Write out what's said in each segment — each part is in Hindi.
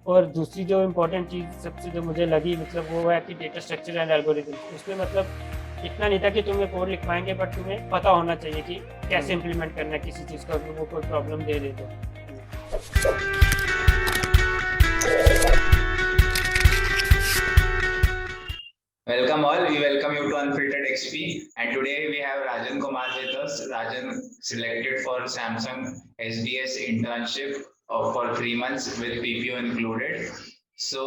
और दूसरी जो इम्पोर्टेंट चीज़ सबसे जो मुझे लगी मतलब वो है कि डेटा स्ट्रक्चर एंड एल्गोरिथम्स। उसमें मतलब इतना नहीं था कि तुम्हें कोड लिखवाएंगे, बट तुम्हें पता होना चाहिए कि कैसे हम्म। इम्प्लीमेंट करना है किसी चीज़ का, अगर वो कोई प्रॉब्लम दे दे तो। Welcome all. We welcome you to Unfiltered XP. And today we have Rajan Kumar with us. Rajan selected for Samsung SDS internship for 3 months with PPO included. So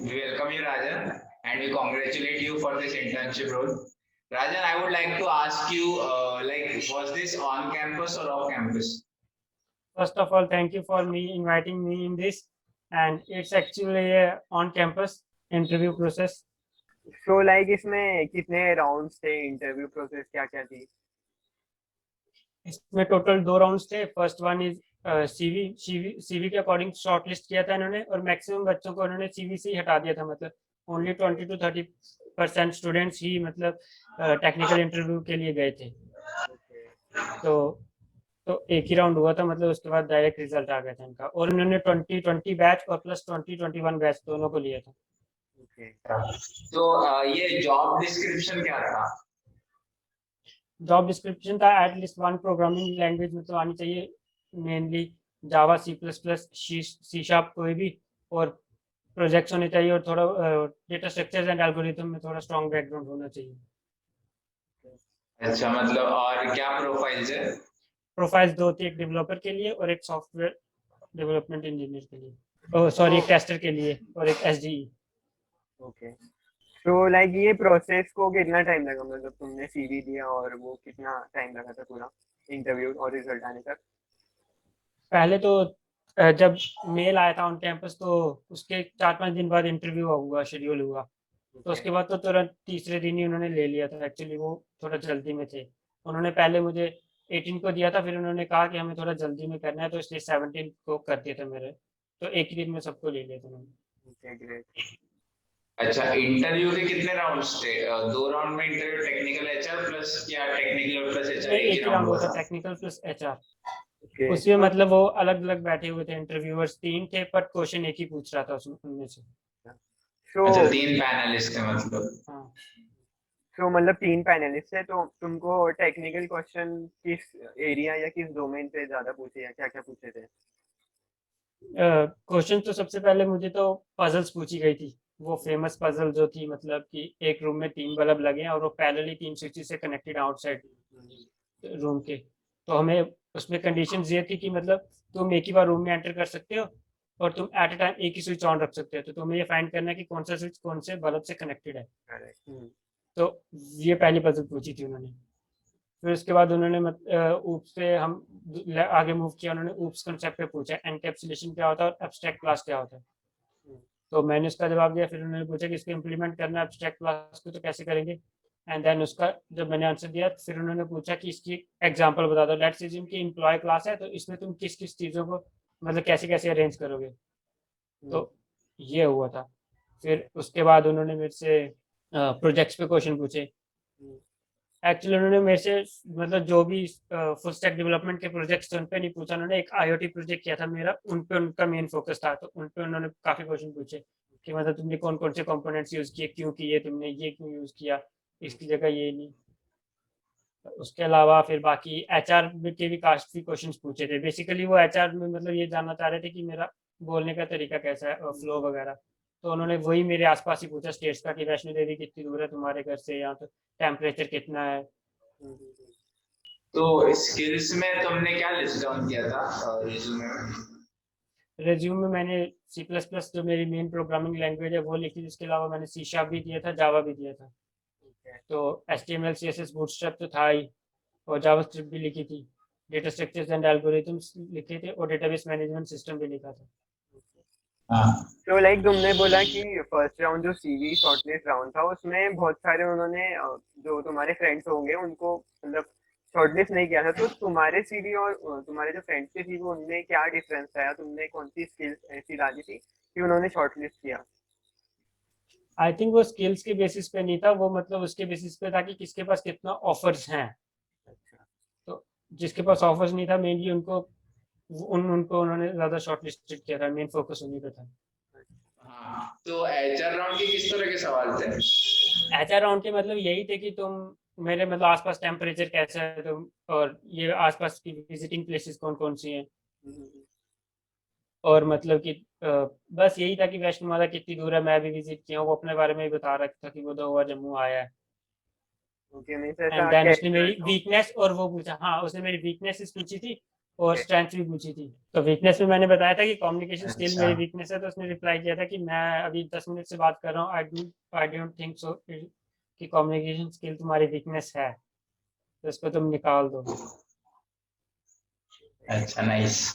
we welcome you, Rajan, and we congratulate you for this internship role. Rajan, I would like to ask you, was this on campus or off campus? First of all, thank you for inviting me in this, and it's actually a on-campus interview process. So like इसमें कितने राउंड्स थे, इंटरव्यू प्रोसेस क्या क्या थी? इसमें टोटल 2 राउंड्स थे। फर्स्ट वन इज सीवी के अकॉर्डिंग शॉर्ट लिस्ट किया था इन्होंने, और मैक्सिमम बच्चों को उन्होंने सीवी से ही हटा दिया था। मतलब ओनली 20 to 30% स्टूडेंट्स ही मतलब टेक्निकल इंटरव्यू के लिए गए थे। तो एक ही राउंड हुआ था, मतलब उसके बाद डायरेक्ट रिजल्ट आ गया था इनका। और उन्होंने 2020 बैच और प्लस 2021 बैच दोनों को लिया था। तो ये जॉब डिस्क्रिप्शन क्या था? जॉब डिस्क्रिप्शन था एटलीस्ट वन प्रोग्रामिंग लैंग्वेज मतलब आनी चाहिए, मेनली जावा, C++, सी शार्प कोई भी, और प्रोजेक्ट्स होने चाहिए, और थोड़ा डेटा स्ट्रक्चर्स एंड एल्गोरिथम में थोड़ा स्ट्रॉन्ग बैकग्राउंड होना चाहिए। अच्छा, मतलब और क्या प्रोफाइल्स है? प्रोफाइल्स दो थी, एक डेवलपर के लिए और एक सॉफ्टवेयर डेवलपमेंट इंजीनियर के लिए, सॉरी एक टेस्टर के लिए और एक SDE। ओके, तो लाइक ये प्रोसेस को कितना टाइम लगा, मतलब तुमने सीवी दिया और वो कितना टाइम लगा था पूरा इंटरव्यू और रिजल्ट आने तक? पहले तो जब मेल आया था ऑन कैंपस, तो उसके 4-5 दिन बाद इंटरव्यू हुआ, शेड्यूल हुआ। तो उसके बाद तो तुरंत तीसरे दिन ही उन्होंने ले लिया था। एक्चुअली वो थोड़ा जल्दी में थे। उन्होंने पहले मुझे 18 को दिया था, फिर उन्होंने कहा कि हमें थोड़ा जल्दी में करना है, तो इसलिए 17 को कर दिया था मेरे। तो एक ही दिन में सबको ले लिया था उन्होंने। Okay, great. अच्छा, इंटरव्यू के कितने राउंड्स थे? 2 राउंड में इंटरव्यू, टेक्निकल एचआर प्लस, या टेक्निकल प्लस एचआर एक ही एक ही राउंड राउंड हुआ हुआ था, था? Technical plus HR। ओके, उसमें तो मतलब वो अलग अलग बैठे हुए थे, इंटरव्यूअर्स 3 थे, पर क्वेश्चन एक ही पूछ रहा था उनमें से। सो अच्छा, 3 पैनलिस्ट थे मतलब। हाँ। सो मतलब 3 पैनलिस्ट है, तो तुमको टेक्निकल क्वेश्चन किस एरिया या किस डोमेन पे ज्यादा पूछे या क्या क्या पूछे थे? क्वेश्चन तो सबसे पहले मुझे तो पजल्स पूछी गई थी। वो फेमस पजल जो थी, मतलब कि एक रूम में 3 बल्ब लगे हैं और वो पैरेलली 3 स्विच से कनेक्टेड आउटसाइड रूम के। तो हमें उसमें कंडीशंस ये थी कि मतलब तुम एक ही बार रूम में एंटर कर सकते हो, और तुम एट अ टाइम एक ही स्विच ऑन रख सकते हो। तो तुम्हें ये फाइंड करना है कि कौन सा स्विच कौन से बल्ब से कनेक्टेड है। करेक्ट। तो ये पहली पजल पूछी थी उन्होंने। फिर उसके बाद उन्होंने ऊप्स पे हम आगे मूव किया। उन्होंने ऊप्स कंसेप्ट पे पूछा एनकैप्सुलेशन क्या होता है और एब्स्ट्रैक्ट क्लास क्या होता है। तो मैंने उसका जवाब दिया। फिर उन्होंने पूछा कि इसको इम्प्लीमेंट करना है एब्स्ट्रैक्ट क्लास को, तो कैसे करेंगे। एंड देन उसका जब मैंने आंसर दिया, फिर उन्होंने पूछा कि इसकी एग्जांपल बता दो। लेट्स अज्यूम कि एम्प्लॉय क्लास है, तो इसमें तुम किस किस चीज़ों को मतलब कैसे कैसे अरेंज करोगे। तो ये हुआ था। फिर उसके बाद उन्होंने मेरे से प्रोजेक्ट्स पे क्वेश्चन पूछे। एक्चुअली उन्होंने मेरे से मतलब जो भी फुल स्टैक डेवलपमेंट के प्रोजेक्ट्स उन पे नहीं पूछा। उन्होंने एक IoT प्रोजेक्ट किया था मेरा, उन पे उनका मेन फोकस था। तो उन पे उन्होंने काफी क्वेश्चन पूछे कि मतलब तुमने कौन कौन से कंपोनेंट्स यूज किए, क्यों किए, तुमने ये क्यों यूज किया, इसकी जगह ये नहीं। उसके अलावा फिर बाकी HR के भी काफी क्वेश्चन पूछे थे। बेसिकली वो HR में मतलब ये जानना चाह रहे थे कि मेरा बोलने का तरीका कैसा है और फ्लो वगैरह। तो उन्होंने वही मेरे आसपास ही पूछा स्टेट्स का, कि वैष्णो देवी कितनी दूर है तुम्हारे घर से, यहाँ तो टेम्परेचर कितना है। तो स्किल्स में तुमने क्या लिस्ट डाउन किया था रिज्यूमे में? रेज्यूम में मैंने C++ जो मेरी मेन प्रोग्रामिंग लैंग्वेज है वो लिखी। इसके अलावा मैंने C शार्प भी दिया था, जावा भी दिया था। तो HTML CSS बूटस्ट्रैप तो था ही, और जावास्क्रिप्ट भी लिखी थी। डेटा स्ट्रक्चर्स एंड एल्गोरिथम्स लिखे थे, और डेटाबेस मैनेजमेंट सिस्टम भी लिखा था। हाँ। तो लाइक तुमने बोला कि फर्स्ट राउंड जो सीवी शॉर्टलिस्ट राउंड था उसमें बहुत सारे उन्होंने जो तुम्हारे फ्रेंड्स होंगे उनको मतलब शॉर्टलिस्ट नहीं किया था, तो तुम्हारे सीवी और तुम्हारे जो फ्रेंड्स के सीवी उनमें क्या डिफरेंस था? तुमने कौन सी स्किल्स ऐसी डाली थी कि उन्होंने शॉर्टलिस्ट किया? आई थिंक वो स्किल्स के बेसिस पे नहीं था, वो मतलब उसके बेसिस पे था कि किसके पास कितना ऑफर्स हैं। अच्छा। तो जिसके पास ऑफर्स नहीं था मेनली उनको उनको उन्होंने ज्यादा शॉर्टलिस्टेड किया था। मेन फोकस उन्हीं पे था। हाँ, तो एचआर राउंड के किस तरह के सवाल थे? एचआर राउंड के मतलब यही थे कि तुम मेरे मतलब आसपास टेम्परेचर कैसा है, तुम और ये आसपास की विजिटिंग प्लेसेस कौन कौन सी हैं, और मतलब कि बस यही था कि वैष्णो माता कितनी दूर है, मैं भी विजिट किया हूँ, वो अपने बारे में भी बता रखा था कि वो 2 बार जम्मू आया है। ओके, मींस एंड ऐसा देन उसने कैजुअल मेरी टॉक। वीकनेस और वो पूछा, हाँ उसने मेरी वीकनेसेस पूछी थी और Okay. स्ट्रेंथ भी पूछी थी। तो वीकनेस में मैंने बताया था कि कम्युनिकेशन स्किल अच्छा। मेरी वीकनेस है, तो उसने रिप्लाई किया था कि मैं अभी 10 मिनट से बात कर रहा हूँ, आई डोंट थिंक सो कि कम्युनिकेशन स्किल तुम्हारी वीकनेस है, तो इसको तुम निकाल दो। अच्छा, नाइस।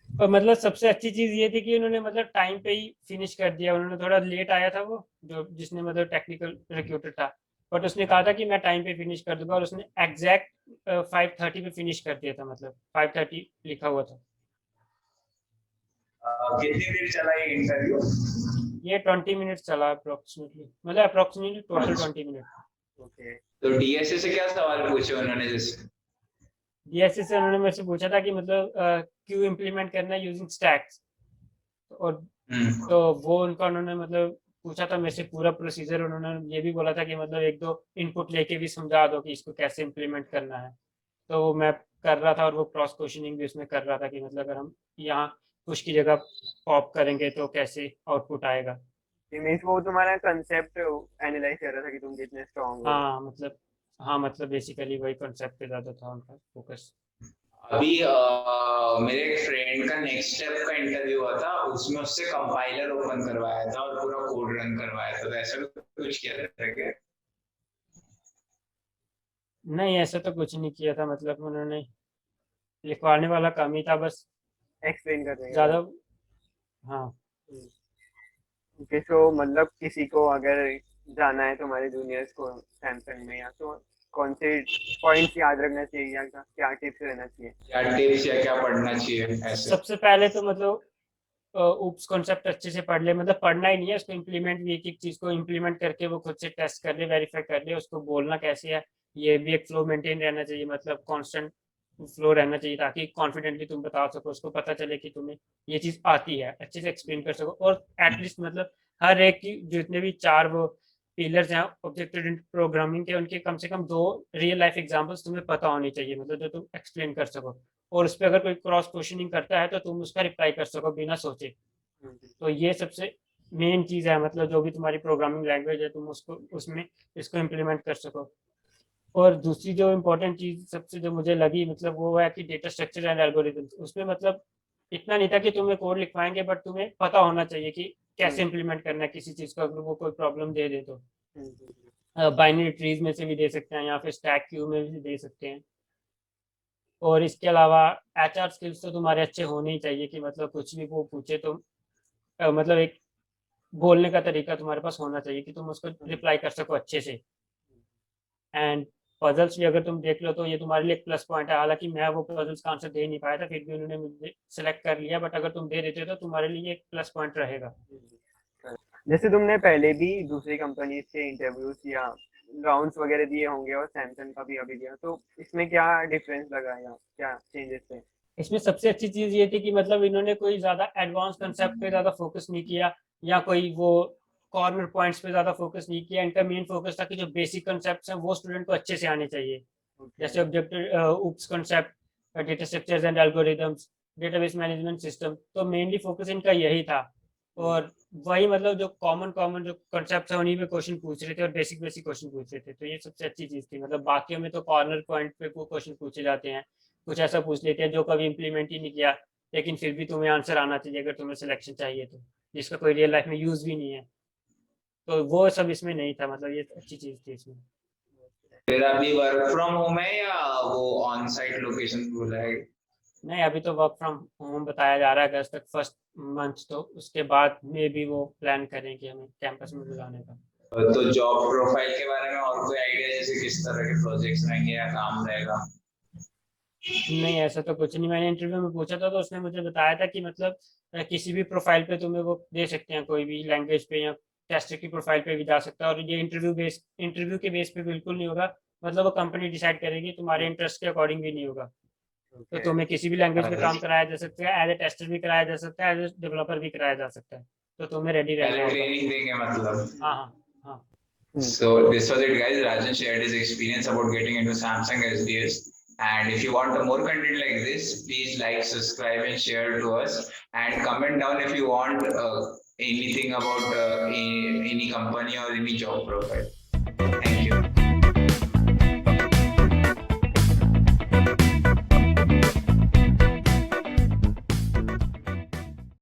और मतलब सबसे अच्छी चीज ये थी कि उन्होंने मतलब टाइम पे ही फिनिश कर दिया। उन्होंने थोड़ा लेट आया था वो जो जिसने मतलब टेक्निकल रिक्रूटर था, बट उसने कहा था कि मैं टाइम पे फिनिश कर दूंगा, और उसने एग्जैक्ट 5:30 पे फिनिश कर दिया था, मतलब 5:30 लिखा हुआ था। कितनी देर चला ये इंटरव्यू? ये 20 मिनट चला अप्रोक्सीमेटली, मतलब अप्रोक्सीमेटली टोटल अच्छा। 20 मिनट। ओके। तो डीएसए से क्या सवाल पूछे उन्होंने जैसे? डीएसए से उन्होंने मेरे से पूछा था कि मतलब क्यों इम्प्लीमेंट करना है यूजिंग स्टैक्स, और हम्म। तो वो उनका उन्होंने मतलब पूछा था मेरे से पूरा प्रोसीजर। उन्होंने ये भी बोला था कि मतलब 1-2 इनपुट लेके भी समझा दो कि इसको कैसे इम्प्लीमेंट करना है। तो वो मैं कर रहा था, और वो क्रॉस क्वेश्चनिंग भी उसमें कर रहा था कि मतलब अगर हम यहाँ पुश की जगह पॉप करेंगे तो कैसे आउटपुट आएगा। मींस वो तुम्हारा कंसेप्ट एनालाइज कर रहा था कि तुम कितने स्ट्रांग हो। हाँ मतलब बेसिकली वही कॉन्सेप्ट पे ज़्यादा था उनका फोकस। अभी मेरे एक फ्रेंड का नेक्स्ट स्टेप का इंटरव्यू हुआ था, उसमें उससे कंपाइलर ओपन करवाया था और पूरा कोड रन करवाया था, तो ऐसा कुछ किया था क्या? नहीं ऐसा तो कुछ नहीं किया था, मतलब उन्होंने लिखवाने वाला काम ही था बस, एक्सप्लेन कर देंगे वो। ज़्यादा। हाँ ओके, सो मतलब किसी को अगर जाना है तुम्हारे जूनियर्स को सैमसंग में, या तो कौन से पॉइंट्स याद रखना चाहिए, या क्या टिप्स रहना चाहिए? क्या टिप्स या क्या पढ़ना चाहिए ऐसे? सबसे पहले तो मतलब उप्स कॉन्सेप्ट अच्छे से पढ़ ले, मतलब पढ़ना ही नहीं है उसको, इम्प्लीमेंट भी एक एक चीज को इम्प्लीमेंट करके वो खुद से टेस्ट कर ले, वेरीफाई कर ले, उसको बोलना कैसे है। ये भी एक फ्लो मेंटेन रहना चाहिए, मतलब कांस्टेंट फ्लो रहना चाहिए, ताकि कॉन्फिडेंटली तुम बता सको, उसको पता चले कि तुम्हें ये चीज आती है, अच्छे से एक्सप्लेन कर सको। और एटलीस्ट मतलब हर एक की जितने भी 4 वो पिलर्स हैं ऑब्जेक्ट ओरिएंटेड प्रोग्रामिंग के, उनके कम से कम 2 रियल लाइफ एग्जांपल्स तुम्हें पता होनी चाहिए, मतलब जो तुम एक्सप्लेन कर सको। और उस पर अगर कोई क्रॉस क्वेश्चनिंग करता है तो तुम उसका रिप्लाई कर सको बिना सोचे। तो ये सबसे मेन चीज़ है, मतलब जो भी तुम्हारी प्रोग्रामिंग लैंग्वेज है तुम उसको उसमें इसको इम्प्लीमेंट कर सको। और दूसरी जो इम्पोर्टेंट चीज़ सबसे जो मुझे लगी, मतलब वो है कि डेटा स्ट्रक्चर एंड एल्गोरिथम्स। उसमें मतलब इतना नहीं था कि तुम्हें कोड लिखवाएंगे, बट तुम्हें पता होना चाहिए कि कैसे इम्प्लीमेंट करना है किसी चीज़ को, अगर वो कोई प्रॉब्लम दे दे तो। बाइनरी ट्रीज में से भी दे सकते हैं, या फिर स्टैक क्यू में भी दे सकते हैं। और इसके अलावा एचआर स्किल्स तो तुम्हारे अच्छे होने ही चाहिए, कि मतलब कुछ भी वो पूछे तो मतलब एक बोलने का तरीका तुम्हारे पास होना चाहिए कि तुम उसको रिप्लाई कर सको अच्छे से। एंड पजल्स भी अगर तुम देख लो तो ये तुम्हारे लिए एक प्लस पॉइंट है, हालांकि मैं वो पजल्स का आंसर दे नहीं पाया था, फिर भी उन्होंने मुझे सेलेक्ट कर लिया, बट अगर तुम दे देते तो तुम्हारे लिए एक प्लस पॉइंट रहेगा। जैसे तुमने पहले भी दूसरी कंपनी से इंटरव्यूज या राउंड्स वगैरह दिए होंगे, और सैमसंग का भी अभी दिया, तो इसमें क्या डिफरेंस लगा या क्या चेंजेस थे? इसमें सबसे अच्छी चीज ये थी कि मतलब इन्होंने कोई ज्यादा एडवांस कंसेप्ट पे ज्यादा फोकस नहीं किया, या कोई वो कॉर्नर पॉइंट्स पे ज्यादा फोकस नहीं किया। इनका मेन फोकस था कि जो बेसिक कंसेप्ट हैं वो स्टूडेंट को अच्छे से आने चाहिए, जैसे object oops concept, data structures and algorithms, database management system. तो मेनली फोकस इनका यही था। और वही मतलब जो कॉमन कॉमन जो कंसेप्ट है उन्हीं पे क्वेश्चन पूछ रहे थे, और बेसिक बेसिक क्वेश्चन पूछ रहे थे, तो ये सबसे अच्छी चीज थी। मतलब बाकियों में तो कॉर्नर पॉइंट पे वो क्वेश्चन पूछे जाते हैं, कुछ ऐसा पूछ लेते हैं जो कभी इम्प्लीमेंट ही नहीं किया, लेकिन फिर भी तुम्हें आंसर आना चाहिए अगर तुम्हें सिलेक्शन चाहिए तो, जिसका कोई रियल लाइफ में यूज भी नहीं है। तो वो सब इसमें नहीं था, मतलब ये अच्छी चीज थी इसमें। फिर अभी वर्क फ्रॉम होम है या वो ऑन साइट लोकेशन बोला है? नहीं अभी तो वर्क फ्रॉम होम बताया जा रहा है अगस्त तक फर्स्ट मंथ, तो उसके बाद में भी वो प्लान करें कि हमें कैंपस में बुलाने का। तो जॉब प्रोफाइल के बारे में और कोई आइडिया, जैसे किस तरह के प्रोजेक्ट्स रहेंगे या काम रहेगा? नहीं ऐसा तो कुछ नहीं, मैंने इंटरव्यू में पूछा था तो उसने मुझे बताया था कि मतलब किसी भी प्रोफाइल पे तुम्हें वो दे सकते हैं, कोई भी लैंग्वेज पे, या टेस्टर की प्रोफाइल पे भी जा सकता है। और ये इंटरव्यू के बेस पे बिल्कुल नहीं होगा, मतलब वो कंपनी डिसाइड करेगी, तुम्हारे इंटरेस्ट के अकॉर्डिंग भी नहीं होगा। तो तुम्हें किसी भी लैंग्वेज में काम कराया जा सकता है, एज ए टेस्टर भी कराया जा सकता है, एज ए डेवलपर भी कराया जा सकता है। तो तुम्हें रेडी रहना पहले होगा। ट्रेनिंग देंगे मतलब। हाँ हाँ हाँ So this was it, guys. Rajan shared his experience about getting into Samsung SDS. And if you want more content like this, please like, subscribe, and share to us. And comment down if you want anything about any company or any job profile.